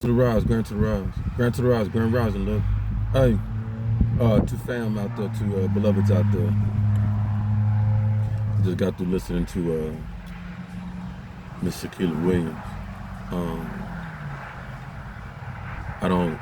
To the rise, grand to the rise. Grand to the rise, grand rising, look. Hey, to fam out there, to beloveds out there. Just got through listening to Miss Shaquilla Williams. I don't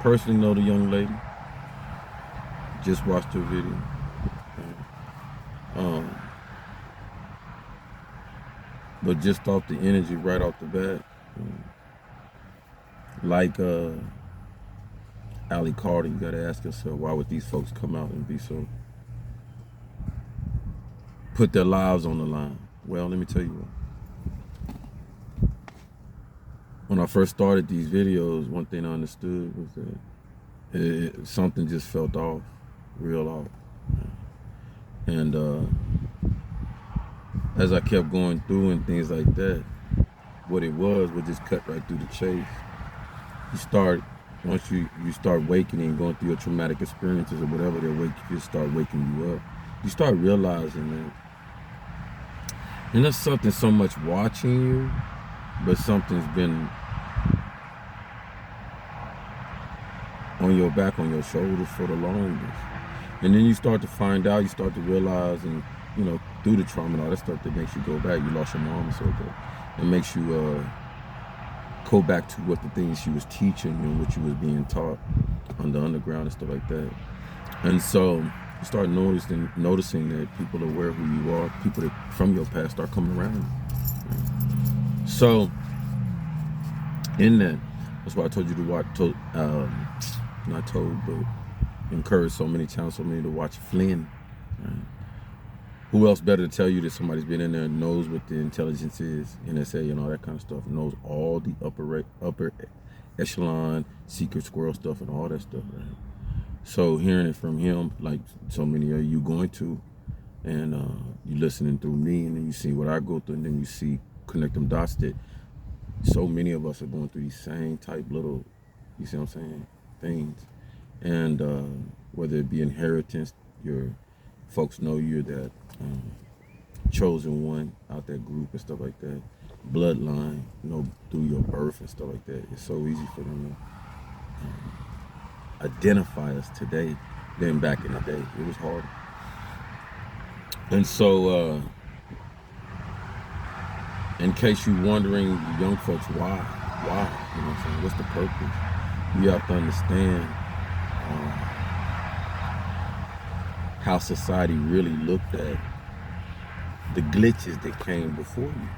personally know the young lady. Just watched her video. But just off the energy right off the bat, like Ali Carter, you gotta ask yourself, why would these folks come out and be so, put their lives on the line? Well, let me tell you what. When I first started these videos, one thing I understood was that something just felt off, real off. And as I kept going through and things like that, what it was just cut right through the chase. Once you start awakening, going through your traumatic experiences or whatever, they start waking you up. You start realizing that, and there's something so much watching you, but something's been on your back, on your shoulders for the longest. And then you start to find out, you start to realize, and through the trauma and all that stuff that makes you go back. You lost your mom and so forth. It makes you go back to what the things she was teaching and what you was being taught on the underground and stuff like that. And so you start noticing that people are aware who you are, people that from your past start coming around you. So in that's why I told you to watch, not told, but encouraged so many times, so many to watch Flynn. Right? Who else better to tell you that somebody's been in there and knows what the intelligence is, NSA and all that kind of stuff, knows all the upper echelon secret squirrel stuff and all that stuff, right? So hearing it from him, like so many of you going to, and you listening through me, and then you see what I go through, and then you connect them dots that so many of us are going through these same type little, you see what I'm saying, things. And whether it be inheritance, your folks know you're that chosen one out that group and stuff like that, bloodline, through your birth and stuff like that. It's so easy for them to identify us today than back in the day. It was harder. And so in case you're wondering, young folks, why, you know what I'm saying, what's the purpose? You have to understand how society really looked at the glitches that came before you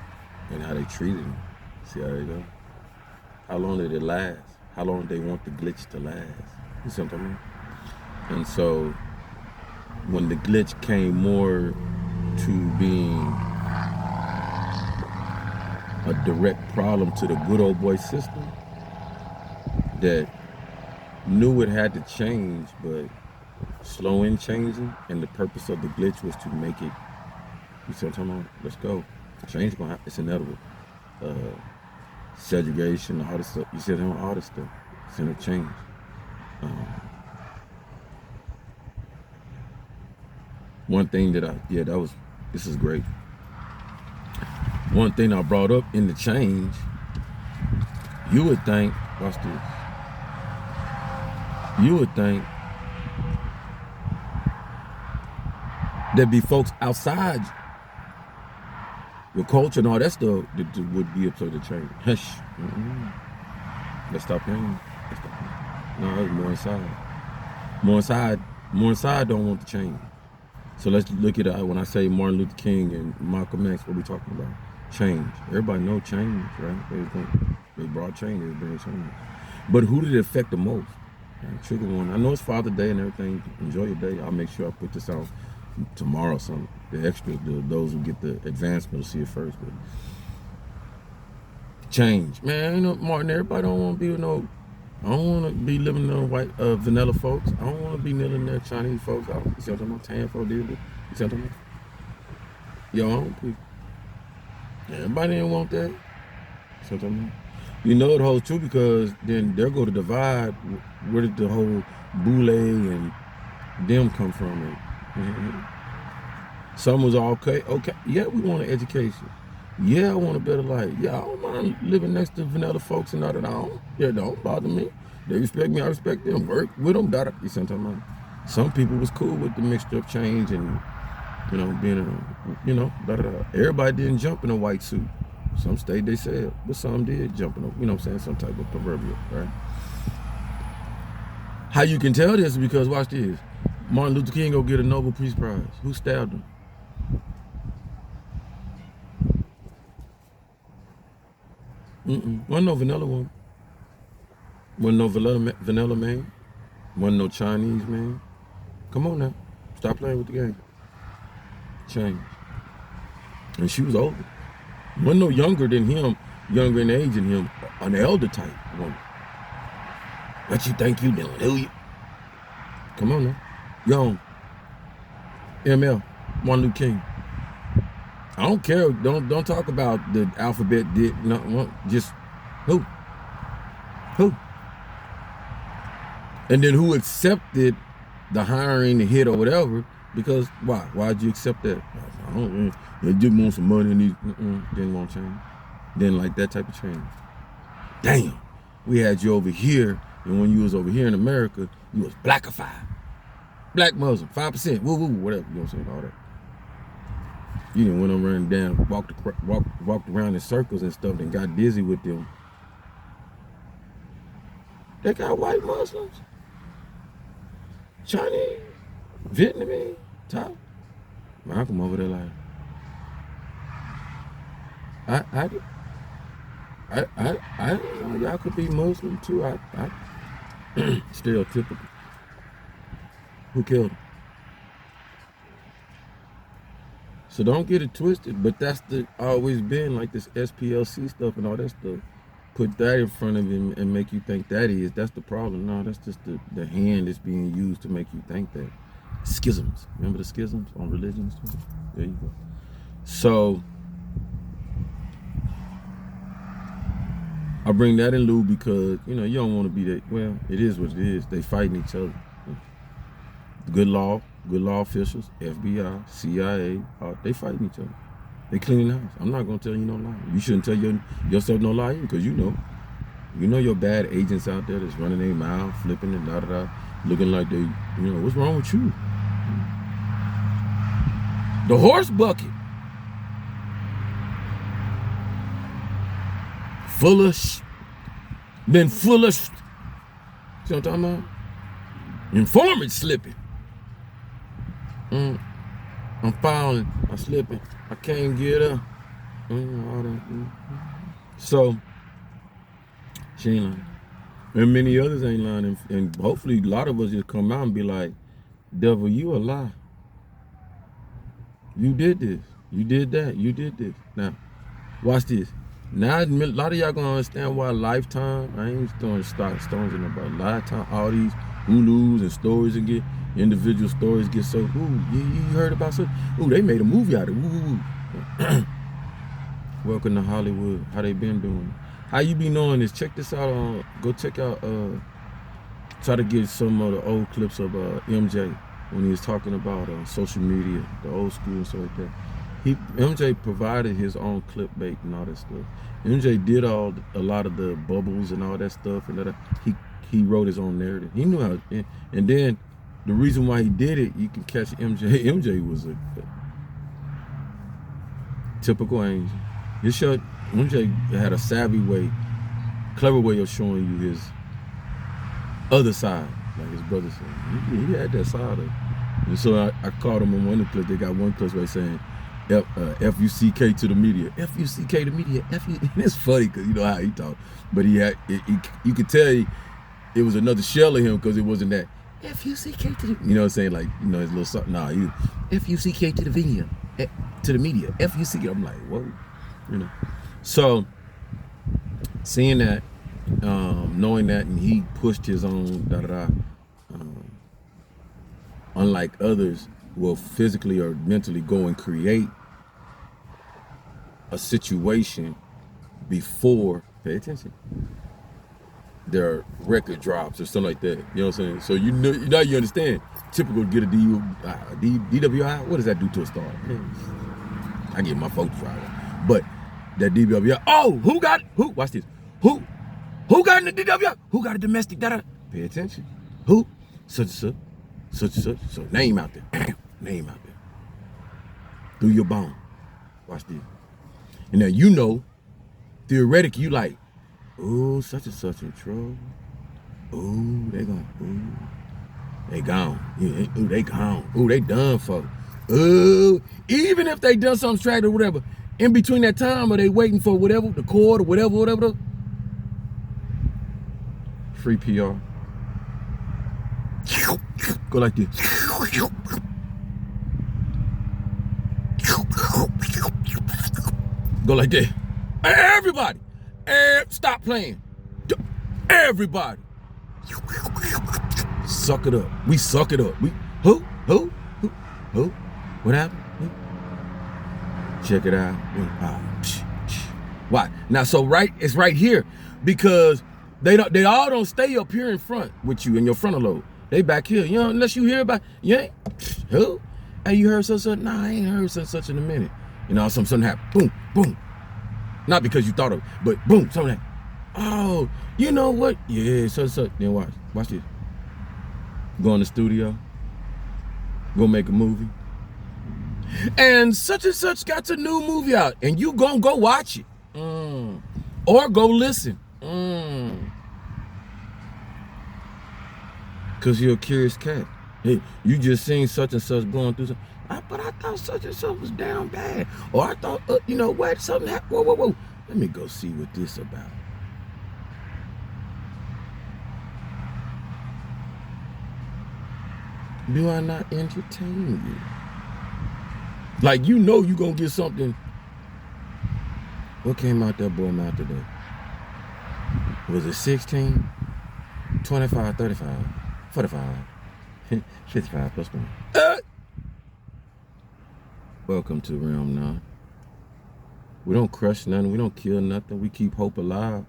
and how they treated them. See how they go? How long did it last? How long did they want the glitch to last? You see what I mean? And so when the glitch came more to being a direct problem to the good old boy system that knew it had to change, but slow in changing, and the purpose of the glitch was to make it, you see what I'm talking about? Let's go. Change gonna happen. It's inevitable. Segregation, all this stuff. You see what I'm talking about? All this stuff. It's gonna change. One thing that this is great. One thing I brought up in the change, you would think, watch this. You would think there'd be folks outside your culture and all that stuff that would be up to the change. Hush. Let's stop playing. No, it's more inside. More inside don't want to change. So let's look at when I say Martin Luther King and Malcolm X, what we talking about? Change. Everybody know change, right? They brought change, they bring change. But who did it affect the most? Trigger one. I know it's Father's Day and everything. Enjoy your day. I'll make sure I put this out tomorrow. Some the extra, those who get the advancement will see it first. But change, man. Martin. Everybody don't want to be with no. I don't want to be living with white vanilla folks. I don't want to be living there Chinese folks. You see what I'm talking about? Tan folks, you see what I'm talking about? Your own people. Everybody didn't want that. You see what I'm talking about? You know it holds true because then they'll go to divide. Where did the whole Boule and them come from? Some was all okay. Yeah, we want an education. Yeah, I want a better life. Yeah, I don't mind living next to vanilla folks and all that. I don't. Yeah, don't bother me. They respect me. I respect them. Work with them. You see what I'm talking about? Some people was cool with the mixture of change and being Everybody didn't jump in a white suit. Some stayed they said, but some did jump in a, some type of proverbial, right? How you can tell this is because, watch this. Martin Luther King go get a Nobel Peace Prize. Who stabbed him? Wasn't no vanilla one. Wasn't no vanilla man. Wasn't no Chinese man. Come on now. Stop playing with the game. Change. And she was older. Wasn't no younger than him, younger in age than him, an elder type woman. What you think you doing? Who you? Come on now. Young. ML. Martin Luther King. I don't care. Don't talk about the alphabet did not just who? Who? And then who accepted the hiring, the hit or whatever, because why? Why'd you accept that? I don't they just want some money and these didn't want change. Didn't like that type of change. Damn. We had you over here, and when you was over here in America, you was blackified. Black Muslim, 5%, woo woo, whatever, you know what I'm saying, all that. You didn't went around down, walked around in circles and stuff and got dizzy with them. They got white Muslims, Chinese, Vietnamese, Thai. Malcolm over there like, y'all could be Muslim too. Stereotypical. Who killed him? So don't get it twisted, but that's always been like this SPLC stuff and all that stuff. Put that in front of him and make you think that's the problem. No, that's just the hand that's being used to make you think that. Schisms. Remember the schisms on religion? There you go. So I bring that in lieu because, you don't want to be that. Well, it is what it is. They fighting each other. Good law officials, FBI, CIA, they fighting each other. They cleaning house. I'm not going to tell you no lie. You shouldn't tell yourself no lie because you know your bad agents out there that's running their mouth, flipping and da-da-da, looking like they, what's wrong with you? The horse bucket. Full of see what I'm talking about? Informant slipping. I'm falling, I'm slipping, I can't get up. All that. So, she ain't lying. And many others ain't lying. And hopefully a lot of us just come out and be like, devil, you a lie. You did this. You did that. You did this. Now, watch this. Now, a lot of y'all gonna understand why Lifetime, I ain't throwing stones in nobody. Lifetime, all these Hulus and stories and get individual stories get so, you heard about something? They made a movie out of it. Welcome to Hollywood. How they been doing? How you be knowing this? Check this out. Go check out, try to get some of the old clips of MJ when he was talking about social media, the old school and stuff like that. MJ provided his own clickbait and all that stuff. MJ did a lot of the bubbles and all that stuff, and he wrote his own narrative. He knew how, and then the reason why he did it, you can catch MJ. MJ was a typical angel. MJ had a savvy way, clever way of showing you his other side, like his brother said. He had that side of it. And so I caught him on one of the clips. They got one clip where saying, F-U-C-K to the media. F-U-C-K to the media. It's funny because you know how he talk. But you could tell it was another shell of him because it wasn't that F-U-C-K to the, you know what I'm saying? Like, his little something. Nah, F-U-C-K to the media. To the media. F-U-C-K. I'm like, whoa. So, seeing that, knowing that, and he pushed his own unlike others will physically or mentally go and create a situation before, pay attention, their record drops or something like that. You know what I'm saying? So now you understand. Typical get a DWI. What does that do to a star? I get my folks right. But that DWI. Oh, who got it? Who? Watch this. Who got in the DWI? Who got a domestic data? Pay attention. Who? Such and such. Such and such. So name out there. Name out there. Through your bone. Watch this. And now you know, theoretically, you like, ooh, such and such in trouble. Ooh, they gone. Ooh, they gone. Yeah, ooh, they gone. Ooh, they done for. Ooh, even if they done something straight or whatever, in between that time, are they waiting for whatever, the court or whatever? Free PR. Go like this. Go like that. Everybody, stop playing. Everybody, suck it up. We suck it up. We who? What happened? Who? Check it out. Why? Now, so it's right here because they all don't stay up here in front with you in your frontal lobe. They back here. You know, unless you hear about you ain't who? Hey, you heard such? Nah, I ain't heard such in a minute. You know, something happened. Boom, boom. Not because you thought of it, but boom, something happened. Oh, you know what? Yeah, such. Then watch this. Go in the studio. Go make a movie. And such got a new movie out, and you gonna go watch it, or go listen, cause you're a curious cat. Hey, you just seen such and such going through something. But I thought such and such was down bad. Or I thought, you know what, something happened. Whoa. Let me go see what this about. Do I not entertain you? Like, you know you gonna get something. What came out that boy mouth today? Was it 16, 25, 35, 45, 55 plus 1? Welcome to Realm 9. We don't crush nothing. We don't kill nothing. We keep hope alive.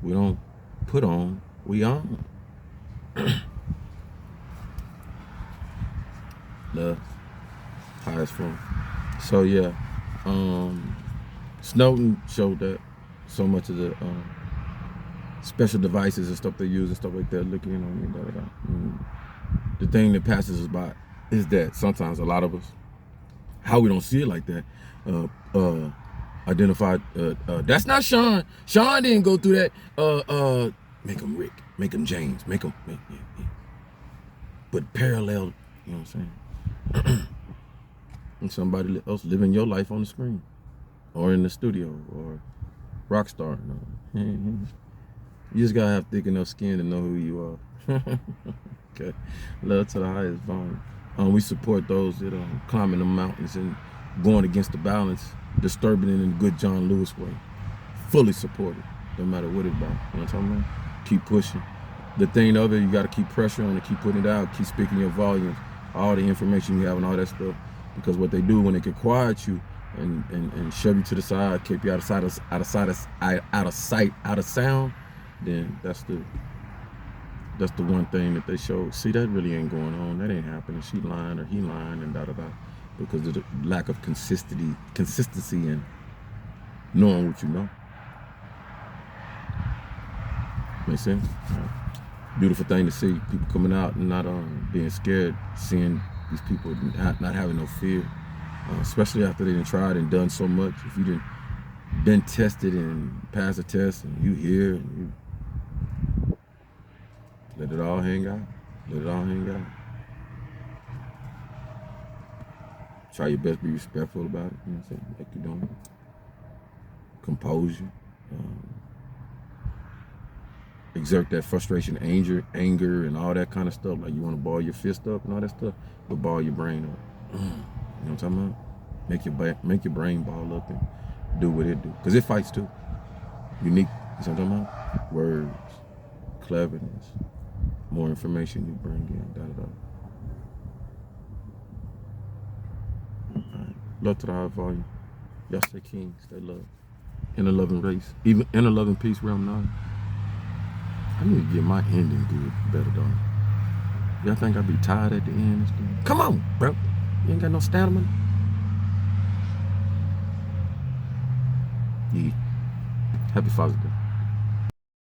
We don't put on. We on. The highest form. So yeah, Snowden showed that so much of the special devices and stuff they use and stuff like that looking on me. The thing that passes us by is that sometimes a lot of us, how we don't see it like that, identified, that's not Sean. Sean didn't go through that, make him Rick, make him James, make him, but parallel, you know what I'm saying? And somebody else living your life on the screen, or in the studio, or rock star. You just gotta have thick enough skin to know who you are. Okay, love to the highest volume. We support those that are climbing the mountains and going against the balance, disturbing it in a good John Lewis way. Fully supported, no matter what it's about. You know what I'm talking about? Keep pushing. The thing of it, you got to keep pressure on it, keep putting it out, keep speaking your volumes, all the information you have and all that stuff. Because what they do when they can quiet you and shove you to the side, keep you out of sight, out of sound, then that's the one thing that they show. See, that really ain't going on. That ain't happening. She lying or he lying and da-da-da. Because of the lack of consistency in knowing what you know. Make sense? Beautiful thing to see. People coming out and not being scared, seeing these people not having no fear. Especially after they done tried and done so much. If you done been tested and passed a test and you here and you let it all hang out. Let it all hang out. Try your best to be respectful about it. You know what I'm saying? Like you're doing it. Composure. Exert that frustration, anger, and all that kind of stuff. Like you want to ball your fist up and all that stuff, but ball your brain up. You know what I'm talking about? Make your brain ball up and do what it do. Because it fights too. Unique. You know what I'm talking about? Words, cleverness, more information you bring in, da-da-da. Right. Love to the high volume. Y'all stay king, stay love. Inner loving race. Even inner loving peace, Realm 9. I need to get my ending good, better though. Y'all think I'd be tired at the end and stuff? Come on, bro. You ain't got no stamina. E. Happy Father's Day.